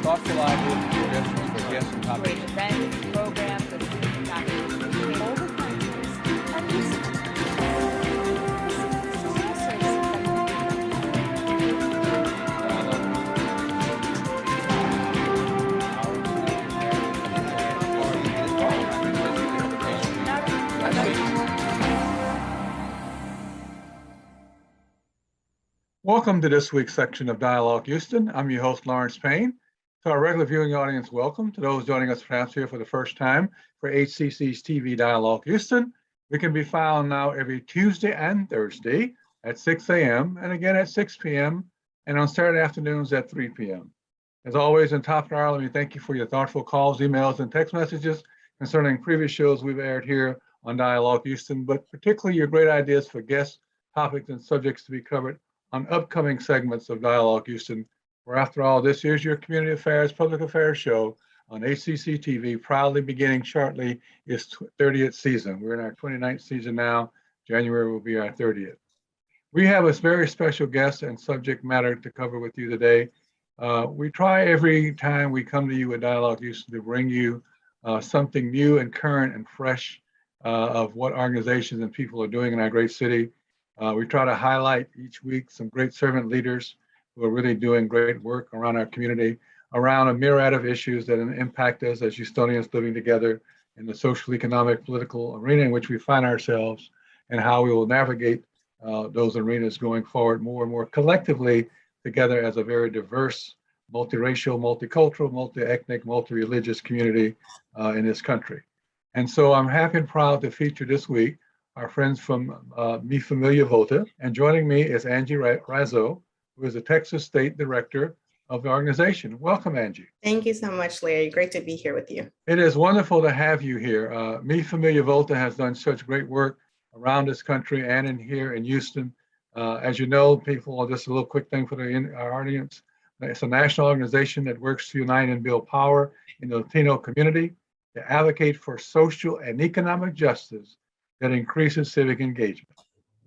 thoughtful ideas and suggestions for guests and topics. Great events, programs, and Welcome to this week's section of Dialogue Houston. I'm your host, Lawrence Payne. To our regular viewing audience, welcome. To those joining us perhaps here for the first time for HCC's TV Dialogue Houston, we can be found now every Tuesday and Thursday at 6 a.m. and again at 6 p.m. and on Saturday afternoons at 3 p.m. As always, in top of the hour, let me thank you for your thoughtful calls, emails, and text messages concerning previous shows we've aired here on Dialogue Houston, but particularly your great ideas for guests, topics, and subjects to be covered on upcoming segments of Dialogue Houston, where after all, this is your community affairs, public affairs show on HCC TV, proudly beginning shortly its 30th season. We're in our 29th season now. January will be our 30th. We have a very special guest and subject matter to cover with you today. We try every time we come to you with Dialogue Houston to bring you something new and current and fresh of what organizations and people are doing in our great city. We try to highlight each week some great servant leaders who are really doing great work around our community, around a myriad of issues that impact us as Houstonians living together in the social, economic, political arena in which we find ourselves, and how we will navigate those arenas going forward more and more collectively together as a very diverse, multiracial, multicultural, multi-ethnic, multi-religious community in this country. And so I'm happy and proud to feature this week our friends from Familia, Vota. And joining me is Angie Razo, who is the Texas State Director of the organization. Welcome, Angie. Thank you so much, Larry. Great to be here with you. It is wonderful to have you here. Familia Vota has done such great work around this country and here in Houston. As you know, people, just a little quick thing for our audience. It's a national organization that works to unite and build power in the Latino community, to advocate for social and economic justice that increases civic engagement.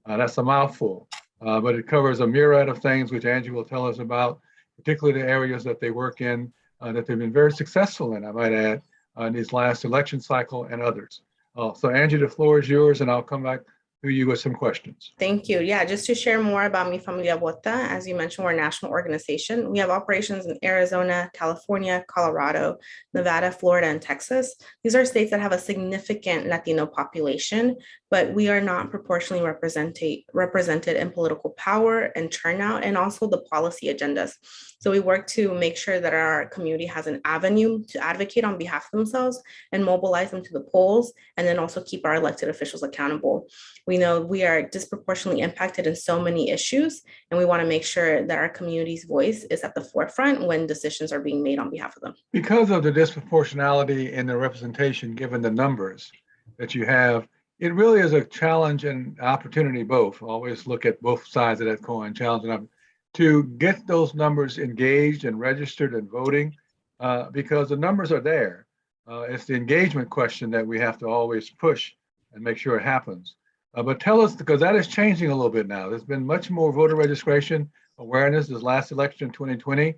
That's a mouthful, but it covers a myriad of things which Angie will tell us about, particularly the areas that they work in, that they've been very successful in, I might add, in these last election cycle and others. So Angie, the floor is yours, and I'll come back to you with some questions. Thank you. Yeah, just to share more about Familia Vota, as you mentioned, we're a national organization. We have operations in Arizona, California, Colorado, Nevada, Florida, and Texas. These are states that have a significant Latino population, but we are not proportionally represented in political power and turnout, and also the policy agendas. So we work to make sure that our community has an avenue to advocate on behalf of themselves and mobilize them to the polls, and then also keep our elected officials accountable. We know we are disproportionately impacted in so many issues, and we want to make sure that our community's voice is at the forefront when decisions are being made on behalf of them. Because of the disproportionality in the representation, given the numbers that you have, it really is a challenge and opportunity both. Always look at both sides of that coin, challenge and opportunity, to get those numbers engaged and registered and voting, because the numbers are there. It's the engagement question that we have to always push and make sure it happens. But tell us, because that is changing a little bit now. There's been much more voter registration awareness. This last election in 2020,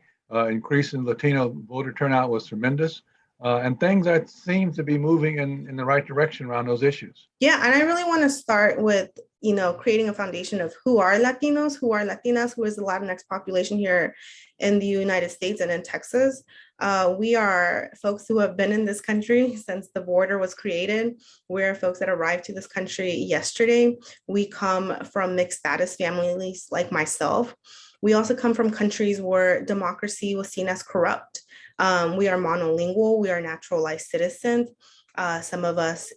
increase in Latino voter turnout was tremendous. And things that seem to be moving in the right direction around those issues. Yeah, and I really want to start with, creating a foundation of who are Latinos, who are Latinas, who is the Latinx population here in the United States and in Texas. We are folks who have been in this country since the border was created. We're folks that arrived to this country yesterday. We come from mixed status families like myself. We also come from countries where democracy was seen as corrupt. We are monolingual, we are naturalized citizens. Some of us,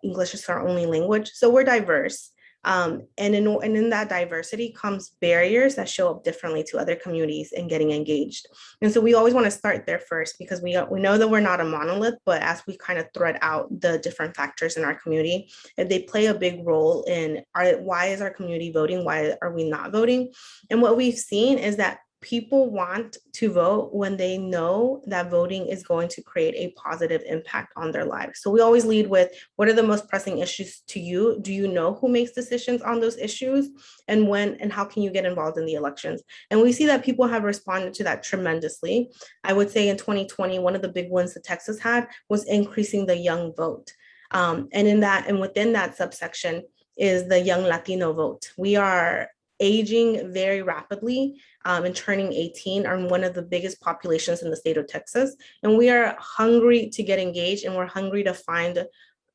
English is our only language. So we're diverse. And in that diversity comes barriers that show up differently to other communities in getting engaged. And so we always want to start there first, because we know that we're not a monolith, but as we kind of thread out the different factors in our community, they play a big role in why is our community voting? Why are we not voting? And what we've seen is that people want to vote when they know that voting is going to create a positive impact on their lives. So we always lead with, what are the most pressing issues to you? Do you know who makes decisions on those issues? And when and how can you get involved in the elections? And we see that people have responded to that tremendously. I would say in 2020, one of the big ones that Texas had was increasing the young vote. And within that subsection is the young Latino vote. We are aging very rapidly and turning 18 are one of the biggest populations in the state of Texas. And we are hungry to get engaged, and we're hungry to find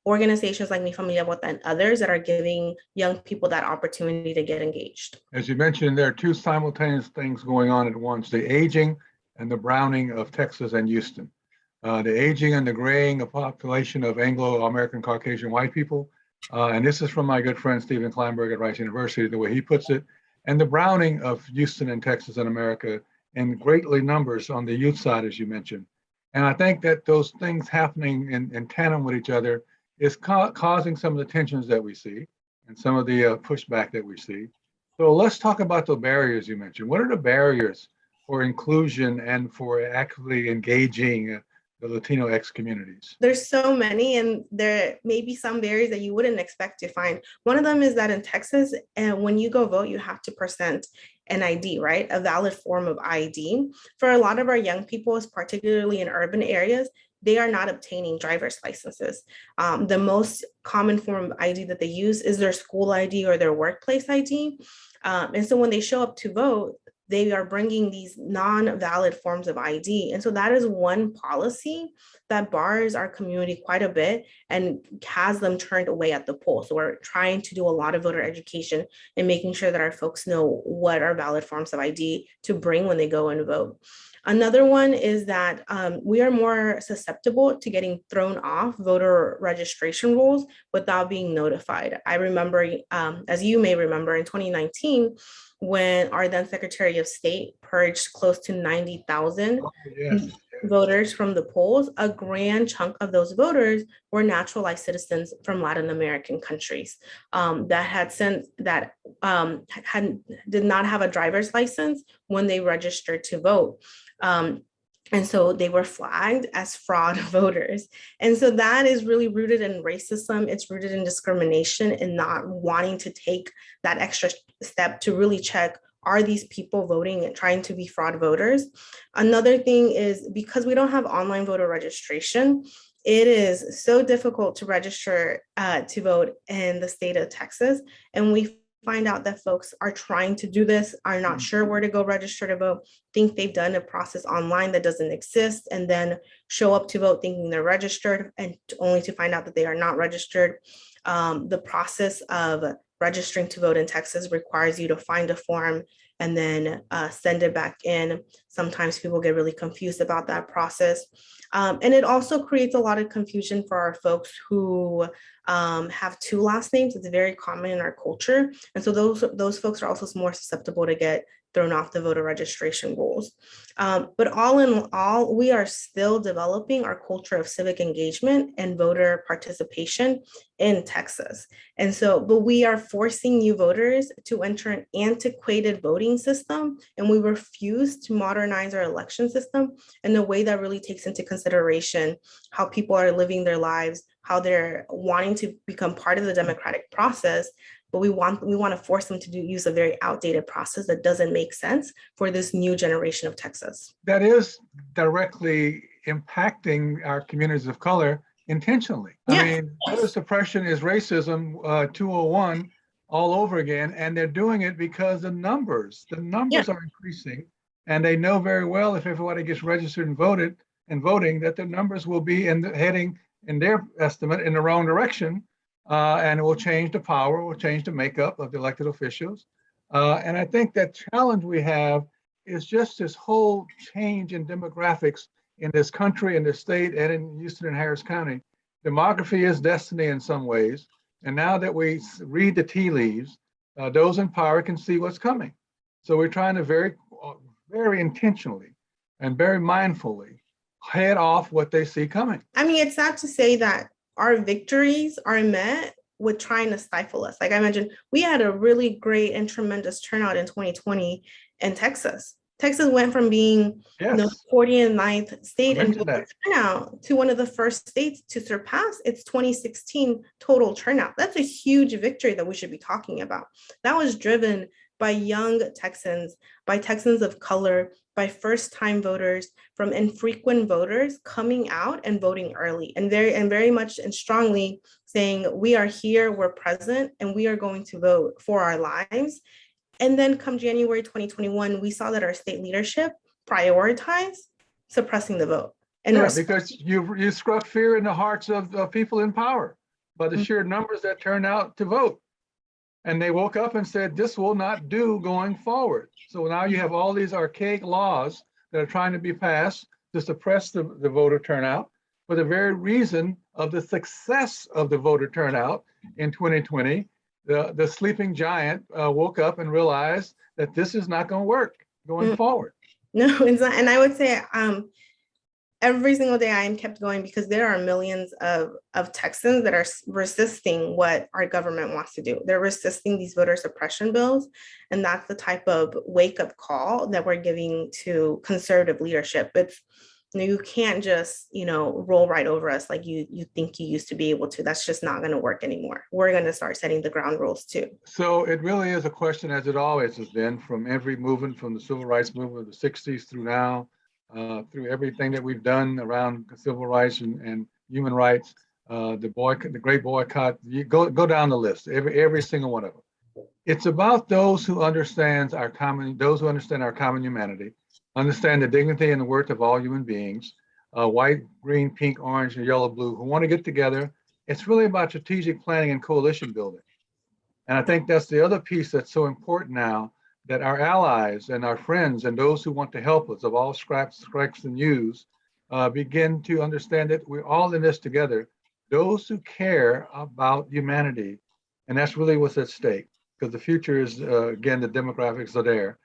organizations like Mi Familia, Vota, and others that are giving young people that opportunity to get engaged. As you mentioned, there are two simultaneous things going on at once, the aging and the browning of Texas and Houston. The aging and the graying of population of Anglo-American Caucasian white people. And this is from my good friend, Stephen Kleinberg at Rice University, the way he puts it, and the browning of Houston and Texas and America in greatly numbers on the youth side, as you mentioned. And I think that those things happening in tandem with each other is causing some of the tensions that we see and some of the pushback that we see. So let's talk about the barriers you mentioned. What are the barriers for inclusion and for actively engaging the Latinx communities? There's so many, and there may be some barriers that you wouldn't expect to find. One of them is that in Texas, and when you go vote, you have to present an ID, right? A valid form of ID. For a lot of our young people, particularly in urban areas, they are not obtaining driver's licenses. The most common form of ID that they use is their school ID or their workplace ID. And so when they show up to vote, they are bringing these non-valid forms of ID. And so that is one policy that bars our community quite a bit and has them turned away at the poll. So we're trying to do a lot of voter education and making sure that our folks know what are valid forms of ID to bring when they go and vote. Another one is that we are more susceptible to getting thrown off voter registration rolls without being notified. I remember, as you may remember, in 2019, when our then Secretary of State purged close to 90,000 voters from the polls, a grand chunk of those voters were naturalized citizens from Latin American countries that did not have a driver's license when they registered to vote. And so they were flagged as fraud voters. And so that is really rooted in racism. It's rooted in discrimination and not wanting to take that extra step to really check, are these people voting and trying to be fraud voters? Another thing is, because we don't have online voter registration, it is so difficult to register to vote in the state of Texas. And we find out that folks are trying to do this, are not sure where to go register to vote, think they've done a process online that doesn't exist, and then show up to vote thinking they're registered, and only to find out that they are not registered. The process of registering to vote in Texas requires you to find a form and then send it back in. Sometimes people get really confused about that process. And it also creates a lot of confusion for our folks who have two last names. It's very common in our culture. And so those folks are also more susceptible to get thrown off the voter registration rolls. But all in all, we are still developing our culture of civic engagement and voter participation in Texas. And so, but we are forcing new voters to enter an antiquated voting system, and we refuse to modernize our election system in a way that really takes into consideration how people are living their lives, how they're wanting to become part of the democratic process. But we want to force them to use a very outdated process that doesn't make sense for this new generation of Texas. That is directly impacting our communities of color intentionally. Yes. I mean, voter suppression is racism 201 all over again, and they're doing it because the numbers are increasing, and they know very well if everybody gets registered and voting that the numbers will be heading in their estimate in the wrong direction. And it will change the power, will change the makeup of the elected officials. And I think that challenge we have is just this whole change in demographics in this country, in this state, and in Houston and Harris County. Demography is destiny in some ways. And now that we read the tea leaves, those in power can see what's coming. So we're trying to very, very intentionally and very mindfully head off what they see coming. I mean, it's not to say that our victories are met with trying to stifle us. Like I mentioned, we had a really great and tremendous turnout in 2020 in Texas. Texas went from being Yes, 49th state I in mentioned voter that. turnout to one of the first states to surpass its 2016 total turnout. That's a huge victory that we should be talking about. That was driven by young Texans, by Texans of color, by first-time voters, from infrequent voters coming out and voting early, and very much and strongly saying, we are here, we're present, and we are going to vote for our lives. And then come January 2021, we saw that our state leadership prioritized suppressing the vote. And Yeah, because you struck fear in the hearts of people in power by the sheer numbers that turned out to vote. And they woke up and said, this will not do going forward. So now you have all these archaic laws that are trying to be passed to suppress the voter turnout for the very reason of the success of the voter turnout in 2020. The sleeping giant woke up and realized that this is not going to work going forward. No, it's not. And I would say every single day I am kept going because there are millions of Texans that are resisting what our government wants to do. They're resisting these voter suppression bills. And that's the type of wake-up call that we're giving to conservative leadership. It's, you can't just, roll right over us like you think you used to be able to. That's just not going to work anymore. We're going to start setting the ground rules too. So it really is a question, as it always has been, from every movement, from the civil rights movement of the 60s through now, through everything that we've done around civil rights and human rights, the great boycott, you go down the list, every single one of them. It's about those who understand our common humanity, understand the dignity and the worth of all human beings, white, green, pink, orange, and yellow, blue, who want to get together. It's really about strategic planning and coalition building. And I think that's the other piece that's so important now, that our allies and our friends and those who want to help us of all stripes and hues begin to understand that we're all in this together. Those who care about humanity, and that's really what's at stake, because the future is, again, the demographics are there.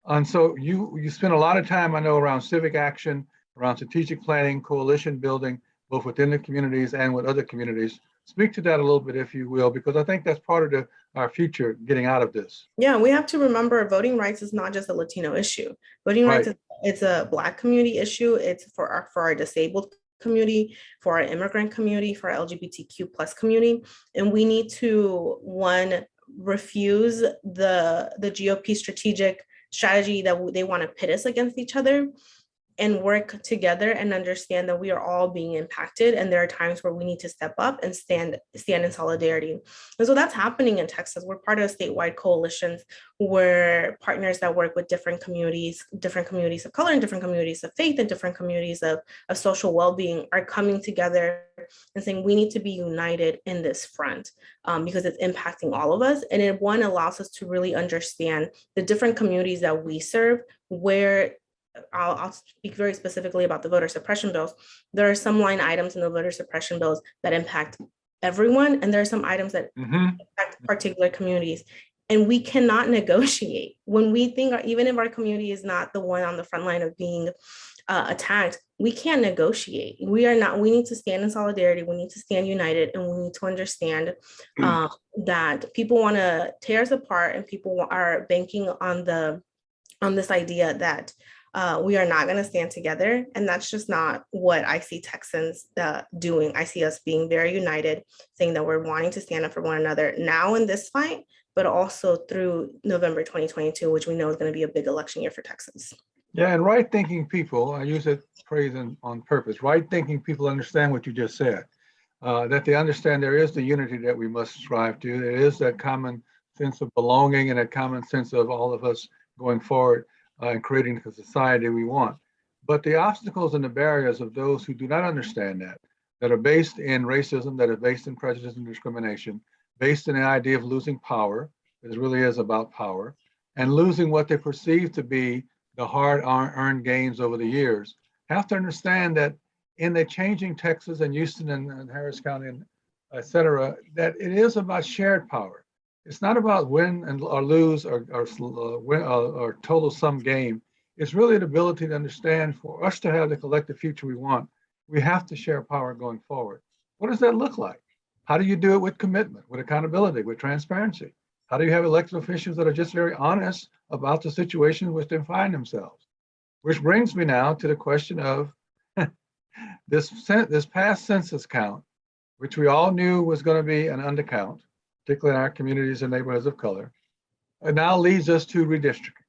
And so you spend a lot of time, I know, around civic action, around strategic planning, coalition building, both within the communities and with other communities. Speak to that a little bit, if you will, because I think that's part of our future getting out of this. Yeah, we have to remember voting rights is not just a Latino issue. Voting rights, it's a Black community issue. It's for our disabled community, for our immigrant community, for our LGBTQ plus community. And we need to, one, refuse the GOP strategy that they want to pit us against each other, and work together and understand that we are all being impacted. And there are times where we need to step up and stand in solidarity. And so that's happening in Texas. We're part of statewide coalitions. We're partners that work with different communities of color and different communities of faith and different communities of social well-being are coming together and saying we need to be united in this front because it's impacting all of us. And it allows us to really understand the different communities that we serve, where I'll speak very specifically about the voter suppression bills. There are some line items in the voter suppression bills that impact everyone, and there are some items that impact particular communities. And we cannot negotiate when we think, even if our community is not the one on the front line of being attacked, we can't negotiate. We need to stand in solidarity. We need to stand united, and we need to understand that people want to tear us apart, and people are banking on this idea that we are not going to stand together. And that's just not what I see Texans doing. I see us being very united, saying that we're wanting to stand up for one another now in this fight, but also through November 2022, which we know is going to be a big election year for Texas. Yeah, and right-thinking people, I use that phrase on purpose, right-thinking people understand what you just said, that they understand there is the unity that we must strive to. There is that common sense of belonging and that common sense of all of us going forward and creating the society we want. But the obstacles and the barriers of those who do not understand that are based in racism, that are based in prejudice and discrimination, based in the idea of losing power, it really is about power, and losing what they perceive to be the hard-earned gains over the years, have to understand that in the changing Texas and Houston and Harris County, and et cetera, that it is about shared power. It's not about win or lose or win or total sum game. It's really the ability to understand, for us to have the collective future we want, we have to share power going forward. What does that look like? How do you do it with commitment, with accountability, with transparency? How do you have elected officials that are just very honest about the situation in which they find themselves? Which brings me now to the question of this past census count, which we all knew was going to be an undercount, particularly in our communities and neighborhoods of color. It now leads us to redistricting.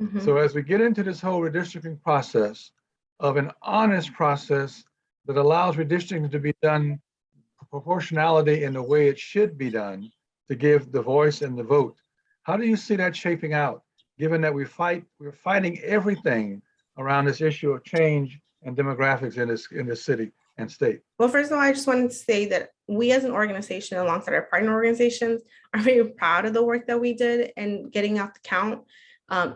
Mhm. So as we get into this whole redistricting process of an honest process that allows redistricting to be done proportionality in the way it should be done to give the voice and the vote, how do you see that shaping out, given that we're fighting everything around this issue of change and demographics in this city and state? Well, first of all, I just wanted to say that we as an organization, alongside our partner organizations, are very proud of the work that we did in getting out the count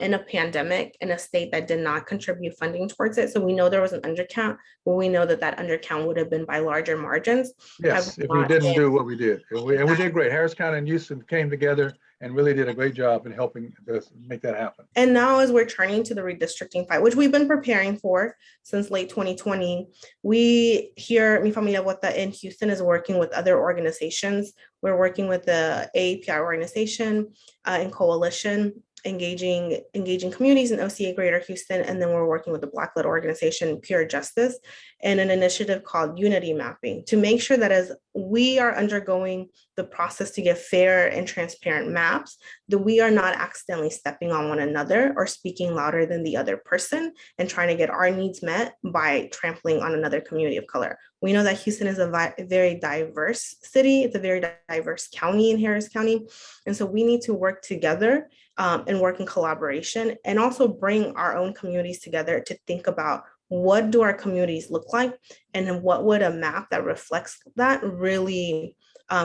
in a pandemic in a state that did not contribute funding towards it. So we know there was an undercount, but we know that that undercount would have been by larger margins. Yes, if we didn't do what we did. And we did great. Harris County and Houston came together and really did a great job in helping us make that happen. And now as we're turning to the redistricting fight, which we've been preparing for since late 2020, we here, Mi Familia Vota in Houston is working with other organizations. We're working with the AAPI organization in coalition, engaging communities in OCA Greater Houston, and then we're working with the Black-led organization Pure Justice and an initiative called Unity Mapping to make sure that as we are undergoing the process to get fair and transparent maps, that we are not accidentally stepping on one another or speaking louder than the other person and trying to get our needs met by trampling on another community of color. We know that Houston is a very diverse city. It's a very diverse county in Harris County. And so we need to work together and work in collaboration and also bring our own communities together to think about what do our communities look like and then what would a map that reflects that really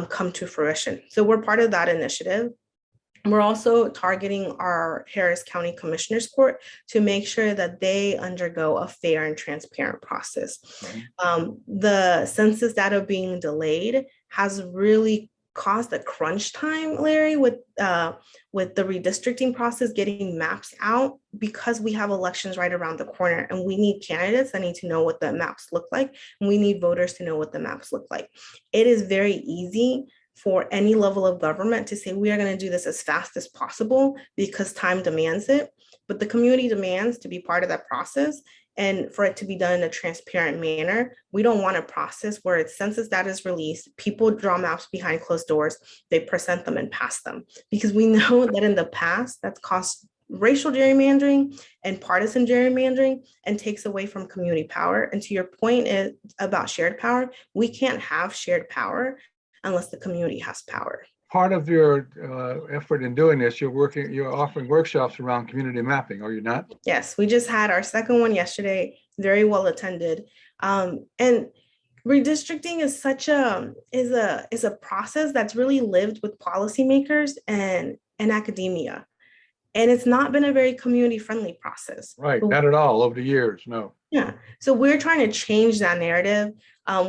come to fruition. So we're part of that initiative. We're also targeting our Harris County Commissioners Court to make sure that they undergo a fair and transparent process. The census data being delayed has really caused a crunch time, Larry, with the redistricting process, getting maps out, because we have elections right around the corner and we need candidates that need to know what the maps look like. And we need voters to know what the maps look like. It is very easy for any level of government to say, we are going to do this as fast as possible because time demands it. But the community demands to be part of that process and for it to be done in a transparent manner. We don't want a process where it's census data is released, people draw maps behind closed doors, they present them and pass them. Because we know that in the past, that's caused racial gerrymandering and partisan gerrymandering and takes away from community power. And to your point is about shared power, we can't have shared power unless the community has power. Part of your effort in doing this, you're offering workshops around community mapping, are you not? Yes, we just had our second one yesterday, very well attended. And redistricting is is a process that's really lived with policymakers and academia. And it's not been a very community-friendly process. Right, not at all over the years, no. Yeah, so we're trying to change that narrative.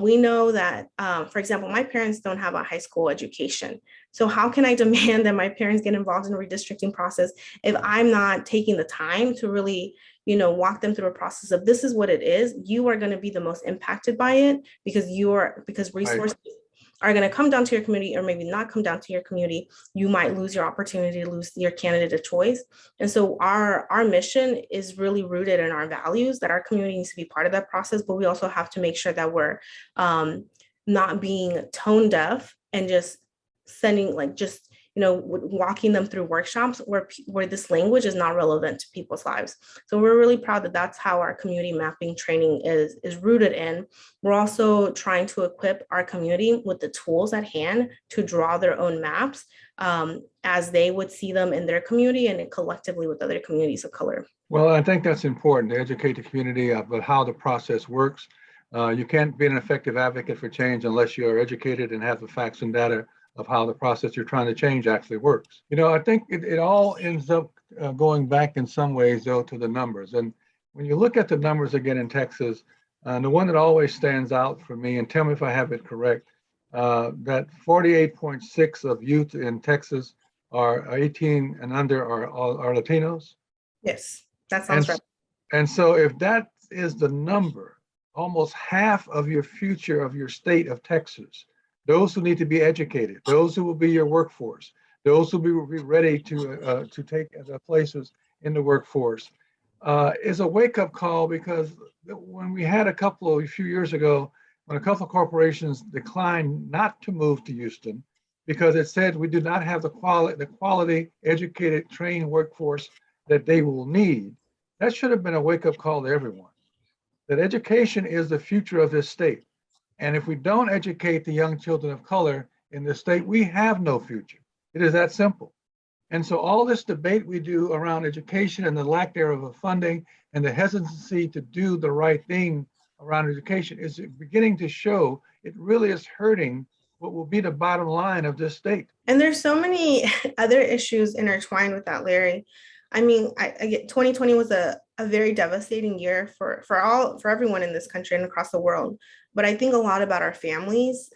We know that, for example, my parents don't have a high school education. So how can I demand that my parents get involved in the redistricting process if I'm not taking the time to really, walk them through a process of this is what it is. You are going to be the most impacted by it because resources are going to come down to your community or maybe not come down to your community. You might lose your opportunity to lose your candidate of choice. And so our mission is really rooted in our values, that our community needs to be part of that process, but we also have to make sure that we're not being tone deaf and just sending walking them through workshops where this language is not relevant to people's lives. So we're really proud that that's how our community mapping training is rooted in. We're also trying to equip our community with the tools at hand to draw their own maps as they would see them in their community and collectively with other communities of color. Well, I think that's important to educate the community about how the process works. You can't be an effective advocate for change unless you're educated and have the facts and data of how the process you're trying to change actually works. I think it all ends up going back in some ways, though, to the numbers. And when you look at the numbers again in Texas, the one that always stands out for me, and tell me if I have it correct, that 48.6 of youth in Texas are 18 and under are Latinos. Yes, that sounds right. And so if that is the number, almost half of your future of your state of Texas, those who need to be educated, those who will be your workforce, those will be ready to take their places in the workforce, is a wake-up call, because when we had a few years ago, when a couple of corporations declined not to move to Houston because it said we do not have the quality, educated, trained workforce that they will need, that should have been a wake-up call to everyone, that education is the future of this state. And if we don't educate the young children of color in this state, we have no future. It is that simple. And so all this debate we do around education and the lack thereof of funding and the hesitancy to do the right thing around education is beginning to show it really is hurting what will be the bottom line of this state. And there's so many other issues intertwined with that, Larry. I mean, I get 2020 was a very devastating year for everyone in this country and across the world. But I think a lot about our families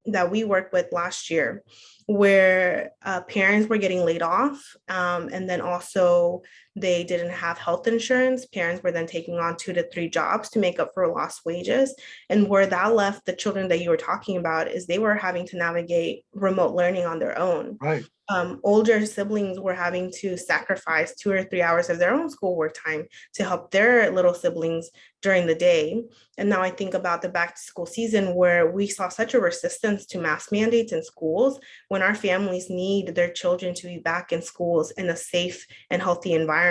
that we worked with last year, where parents were getting laid off, and then also they didn't have health insurance. Parents were then taking on 2 to 3 jobs to make up for lost wages. And where that left the children that you were talking about is they were having to navigate remote learning on their own. Right. Older siblings were having to sacrifice 2 or 3 hours of their own schoolwork time to help their little siblings during the day. And now I think about the back to school season, where we saw such a resistance to mask mandates in schools, when our families need their children to be back in schools in a safe and healthy environment.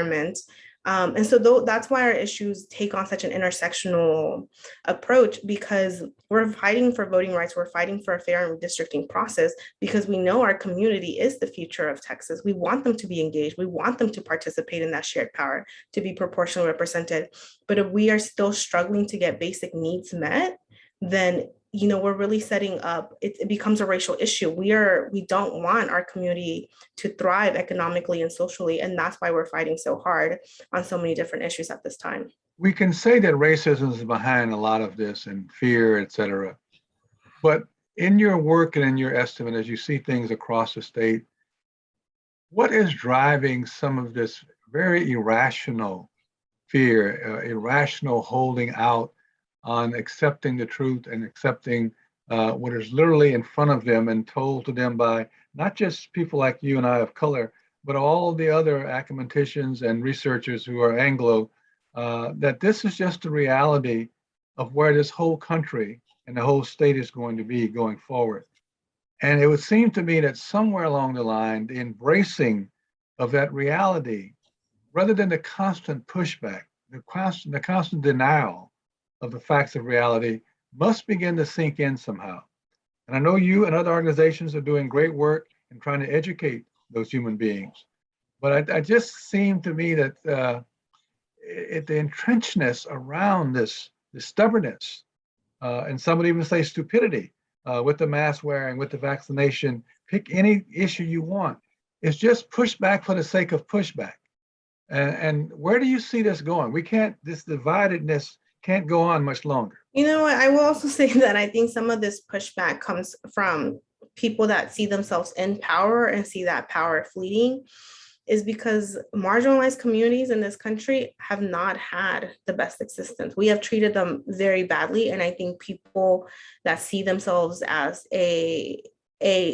And so that's why our issues take on such an intersectional approach, because we're fighting for voting rights. We're fighting for a fair redistricting process, because we know our community is the future of Texas. We want them to be engaged. We want them to participate in that shared power, to be proportionally represented. But if we are still struggling to get basic needs met, then we're really setting up, it becomes a racial issue. We don't want our community to thrive economically and socially. And that's why we're fighting so hard on so many different issues at this time. We can say that racism is behind a lot of this, and fear, et cetera. But in your work and in your estimate, as you see things across the state, what is driving some of this very irrational fear, irrational holding out on accepting the truth and accepting what is literally in front of them and told to them by not just people like you and I of color, but all the other academicians and researchers who are Anglo, that this is just the reality of where this whole country and the whole state is going to be going forward. And it would seem to me that somewhere along the line, the embracing of that reality, rather than the constant pushback, the constant denial of the facts of reality, must begin to sink in somehow. And I know you and other organizations are doing great work in trying to educate those human beings. But I just seem to me that the entrenchedness around this stubbornness, and some would even say stupidity, with the mask wearing, with the vaccination, pick any issue you want, is just pushback for the sake of pushback. And where do you see this going? This dividedness can't go on much longer. You know what? I will also say that I think some of this pushback comes from people that see themselves in power and see that power fleeting, is because marginalized communities in this country have not had the best existence. We have treated them very badly. And I think people that see themselves as a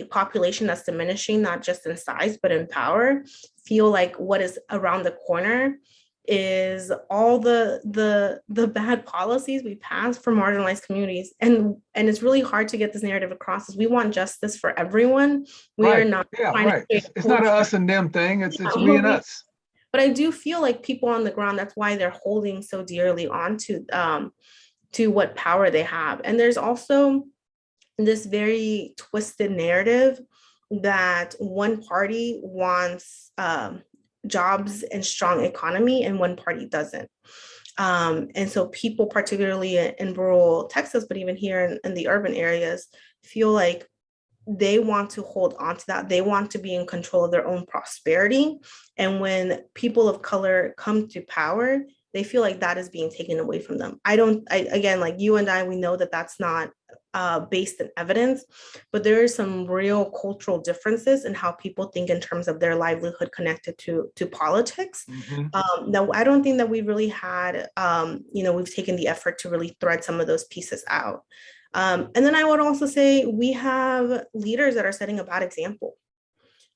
population that's diminishing, not just in size, but in power, feel like what is around the corner is all the bad policies we pass for marginalized communities. And it's really hard to get this narrative across, is we want justice for everyone. We right. are not. Yeah, right. It's not an us and them thing. It's we and us. But I do feel like people on the ground, that's why they're holding so dearly on to what power they have. And there's also this very twisted narrative that one party wants jobs and strong economy and one party doesn't. And so people, particularly in rural Texas, but even here in the urban areas, feel like they want to hold on to that. They want to be in control of their own prosperity. And when people of color come to power, they feel like that is being taken away from them. Again, like you and I, we know that that's not based in evidence, but there are some real cultural differences in how people think in terms of their livelihood connected to politics. Mm-hmm. Now, I don't think that we really had, we've taken the effort to really thread some of those pieces out. And then I would also say we have leaders that are setting a bad example.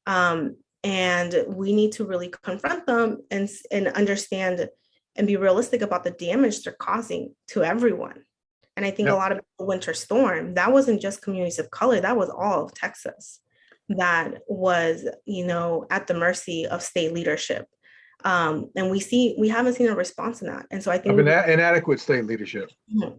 And we need to really confront them and understand and be realistic about the damage they're causing to everyone. And I think a Yep. lot of the winter storm, that wasn't just communities of color, that was all of Texas that was, at the mercy of state leadership. And we haven't seen a response in that. And so I Of think inadequate state leadership.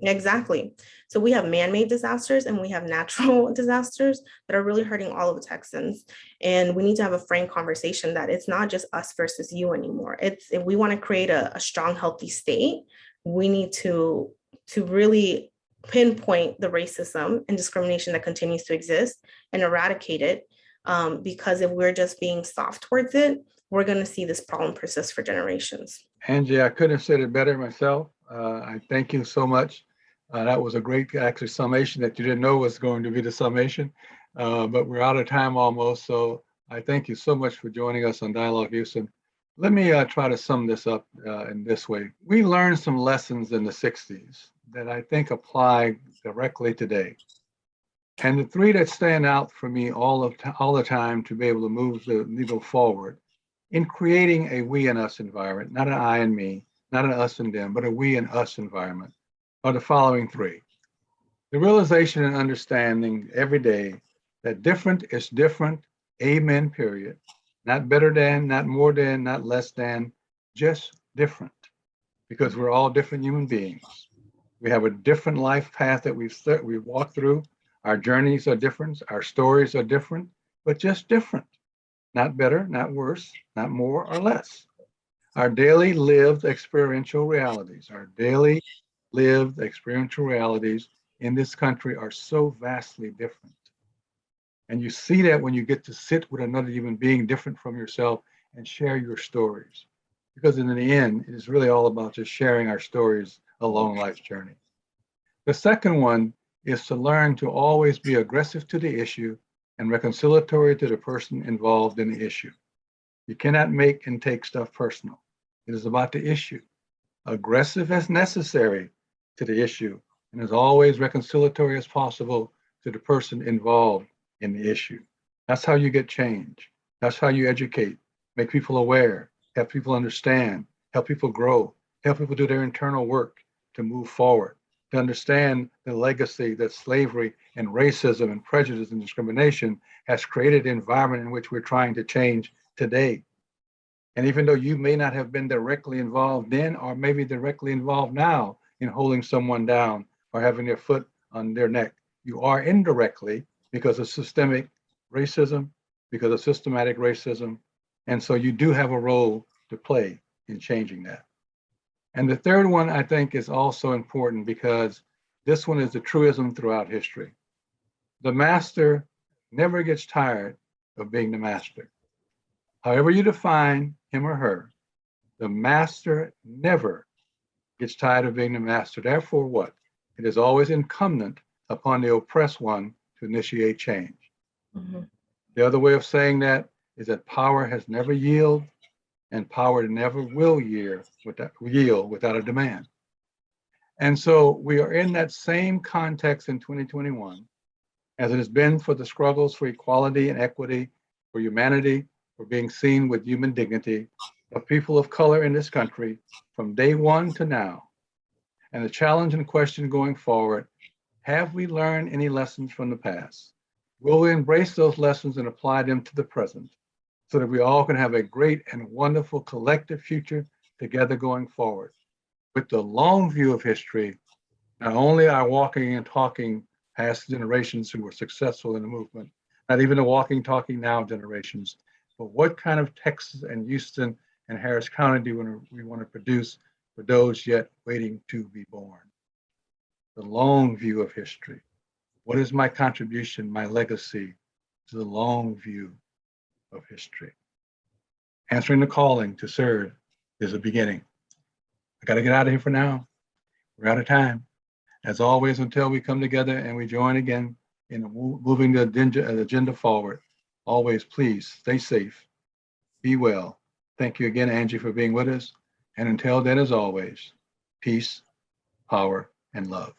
exactly. So we have man-made disasters and we have natural disasters that are really hurting all of the Texans. And we need to have a frank conversation that it's not just us versus you anymore. It's if we want to create a strong, healthy state, we need to really pinpoint the racism and discrimination that continues to exist and eradicate it. Because if we're just being soft towards it, we're going to see this problem persist for generations. Angie, I couldn't have said it better myself. I thank you so much. That was a great actually summation that you didn't know was going to be the summation, but we're out of time almost. So I thank you so much for joining us on Dialogue Houston. Let me try to sum this up in this way. We learned some lessons in the 60s that I think apply directly today. And the three that stand out for me all the time to be able to move the needle forward in creating a we and us environment, not an I and me, not an us and them, but a we and us environment, are the following three. The realization and understanding every day that different is different, amen, period. Not better than, not more than, not less than, just different. Because we're all different human beings. We have a different life path that we've walked through. Our journeys are different, our stories are different, but just different. Not better, not worse, not more or less. Our daily lived experiential realities, in this country are so vastly different. And you see that when you get to sit with another human being different from yourself and share your stories. Because in the end, it is really all about just sharing our stories along life's journey. The second one is to learn to always be aggressive to the issue and reconciliatory to the person involved in the issue. You cannot make and take stuff personal. It is about the issue. Aggressive as necessary to the issue, and as always reconciliatory as possible to the person involved in the issue. That's how you get change. That's how you educate, make people aware, help people understand, help people grow, help people do their internal work to move forward, to understand the legacy that slavery and racism and prejudice and discrimination has created the environment in which we're trying to change today. And even though you may not have been directly involved then, or maybe directly involved now in holding someone down or having their foot on their neck, you are indirectly because of systemic racism, because of systematic racism. And so you do have a role to play in changing that. And the third one, I think, is also important because this one is the truism throughout history. The master never gets tired of being the master. However you define him or her, the master never gets tired of being the master. Therefore, what? It is always incumbent upon the oppressed one to initiate change. Mm-hmm. The other way of saying that is that power has never yielded and power never will yield without a demand. And so we are in that same context in 2021 as it has been for the struggles for equality and equity, for humanity, for being seen with human dignity of people of color in this country from day one to now. And the challenge and question going forward, have we learned any lessons from the past? Will we embrace those lessons and apply them to the present so that we all can have a great and wonderful collective future together going forward? With the long view of history, not only our walking and talking past generations who were successful in the movement, not even the walking, talking now generations, but what kind of Texas and Houston and Harris County do we want to produce for those yet waiting to be born? The long view of history. What is my contribution, my legacy to the long view of history? Answering the calling to serve is a beginning. I got to get out of here for now. We're out of time. As always, until we come together and we join again in moving the agenda forward, always please stay safe, be well. Thank you again, Angie, for being with us. And until then, as always, peace, power, and love.